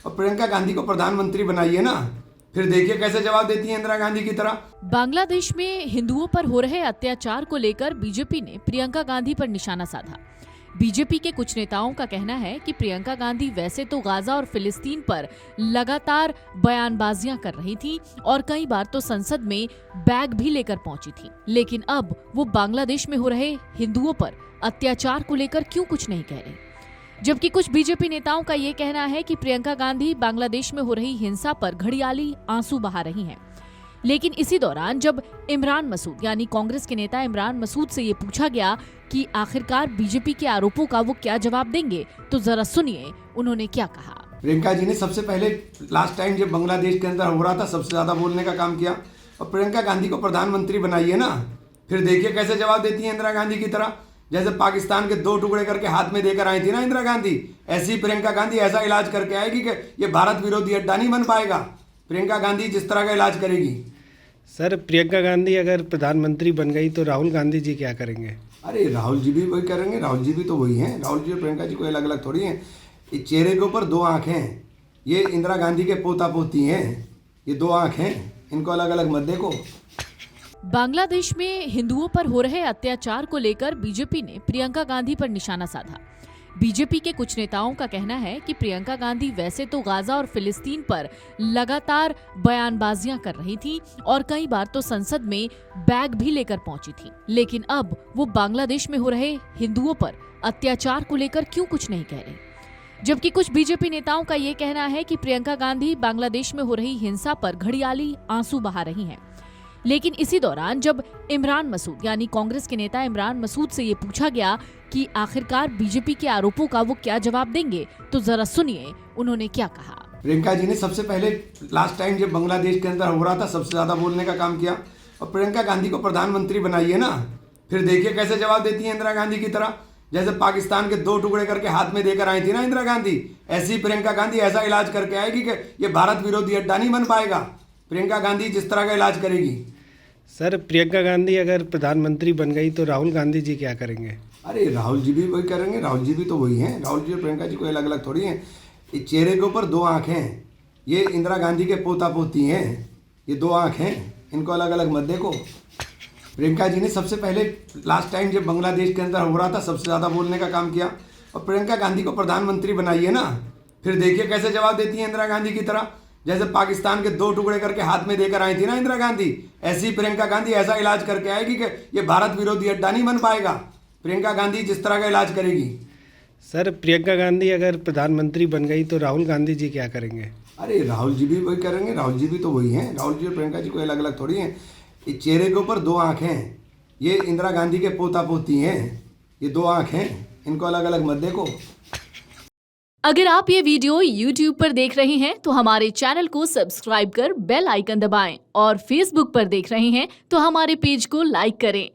और प्रियंका गांधी को प्रधानमंत्री बनाइए ना, फिर देखिए कैसे जवाब देती है इंदिरा गांधी की तरह। बांग्लादेश में हिंदुओं पर हो रहे अत्याचार को लेकर बीजेपी ने प्रियंका गांधी पर निशाना साधा। बीजेपी के कुछ नेताओं का कहना है कि प्रियंका गांधी वैसे तो गाजा और फिलिस्तीन पर लगातार बयानबाजियां कर रही थी और कई बार तो संसद में बैग भी लेकर पहुंची थी, लेकिन अब वो बांग्लादेश में हो रहे हिंदुओं पर अत्याचार को लेकर क्यों कुछ नहीं कह रही। जबकि कुछ बीजेपी नेताओं का ये कहना है कि प्रियंका गांधी बांग्लादेश में हो रही हिंसा पर घड़ियाली आंसू बहा रही हैं। लेकिन इसी दौरान जब इमरान मसूद यानी कांग्रेस के नेता इमरान मसूद से ये पूछा गया कि आखिरकार बीजेपी के आरोपों का वो क्या जवाब देंगे, तो जरा सुनिए उन्होंने क्या कहा। प्रियंका जी ने सबसे पहले लास्ट टाइम जब बांग्लादेश के अंदर हो रहा था सबसे ज्यादा बोलने का काम किया, और प्रियंका गांधी को प्रधानमंत्री बनाइए ना, फिर देखिए कैसे जवाब देती है इंदिरा गांधी की तरह। जैसे पाकिस्तान के 2 टुकड़े करके हाथ में देकर आई थी ना इंदिरा गांधी, ऐसी प्रियंका गांधी ऐसा इलाज करके आएगी कि ये भारत विरोधी अड्डा नहीं बन पाएगा। प्रियंका गांधी जिस तरह का इलाज करेगी। सर, प्रियंका गांधी अगर प्रधानमंत्री बन गई तो राहुल गांधी जी क्या करेंगे? अरे राहुल जी भी वही करेंगे, राहुल जी भी तो वही हैं। राहुल जी और प्रियंका जी कोई अलग अलग थोड़ी हैं। इस चेहरे के ऊपर 2 आँखें हैं, ये इंदिरा गांधी के पोता पोती हैं, ये 2 आँख हैं, इनको अलग अलग मत देखो। बांग्लादेश में हिंदुओं पर हो रहे अत्याचार को लेकर बीजेपी ने प्रियंका गांधी पर निशाना साधा। बीजेपी के कुछ नेताओं का कहना है कि प्रियंका गांधी वैसे तो गाजा और फिलिस्तीन पर लगातार बयानबाजियां कर रही थी और कई बार तो संसद में बैग भी लेकर पहुंची थी, लेकिन अब वो बांग्लादेश में हो रहे हिंदुओं पर अत्याचार को लेकर क्यों कुछ नहीं कह रही। जबकि कुछ बीजेपी नेताओं का ये कहना है कि प्रियंका गांधी बांग्लादेश में हो रही हिंसा पर घड़ियाली आंसू बहा रही हैं। लेकिन इसी दौरान जब इमरान मसूद यानी कांग्रेस के नेता इमरान मसूद से ये पूछा गया कि आखिरकार बीजेपी के आरोपों का वो क्या जवाब देंगे, तो जरा सुनिए उन्होंने क्या कहा। प्रियंका जी ने सबसे पहले लास्ट टाइम जब बांग्लादेश के अंदर हो रहा था सबसे ज्यादा बोलने का काम किया, और प्रियंका गांधी को प्रधानमंत्री बनाइए ना, फिर देखिए कैसे जवाब देती है इंदिरा गांधी की तरह। जैसे पाकिस्तान के 2 टुकड़े करके हाथ में देकर आई थी ना इंदिरा गांधी, ऐसी प्रियंका गांधी ऐसा इलाज करके आएगी कि ये भारत विरोधी अड्डा नहीं बन पाएगा। प्रियंका गांधी जिस तरह का इलाज करेगी। सर, प्रियंका गांधी अगर प्रधानमंत्री बन गई तो राहुल गांधी जी क्या करेंगे? अरे राहुल जी भी वही करेंगे, राहुल जी भी तो वही हैं। राहुल जी और प्रियंका जी कोई अलग अलग थोड़ी हैं। इस चेहरे के ऊपर 2 आँखें हैं, ये इंदिरा गांधी के पोता पोती हैं, ये 2 आँख हैं, इनको अलग अलग मत देखो। प्रियंका जी ने सबसे पहले लास्ट टाइम जब बांग्लादेश के अंदर हो रहा था सबसे ज़्यादा बोलने का काम किया, और प्रियंका गांधी को प्रधानमंत्री बनाइए ना, फिर देखिए कैसे जवाब देती है इंदिरा गांधी की तरह। जैसे पाकिस्तान के 2 टुकड़े करके हाथ में देकर आई थी ना इंदिरा गांधी, ऐसी प्रियंका गांधी ऐसा इलाज करके आएगी कि ये भारत विरोधी अड्डा नहीं बन पाएगा। प्रियंका गांधी जिस तरह का इलाज करेगी। सर, प्रियंका गांधी अगर प्रधानमंत्री बन गई तो राहुल गांधी जी क्या करेंगे? अरे राहुल जी भी वही करेंगे, राहुल जी भी तो वही हैं। राहुल जी और प्रियंका जी कोई अलग अलग थोड़ी हैं। इस चेहरे के ऊपर 2 आँखें हैं, ये इंदिरा गांधी के पोता पोती हैं, ये 2 आँख हैं, इनको अलग अलग मत देखो। अगर आप ये वीडियो YouTube पर देख रहे हैं तो हमारे चैनल को सब्सक्राइब कर बेल आइकन दबाएं, और Facebook पर देख रहे हैं तो हमारे पेज को लाइक करें।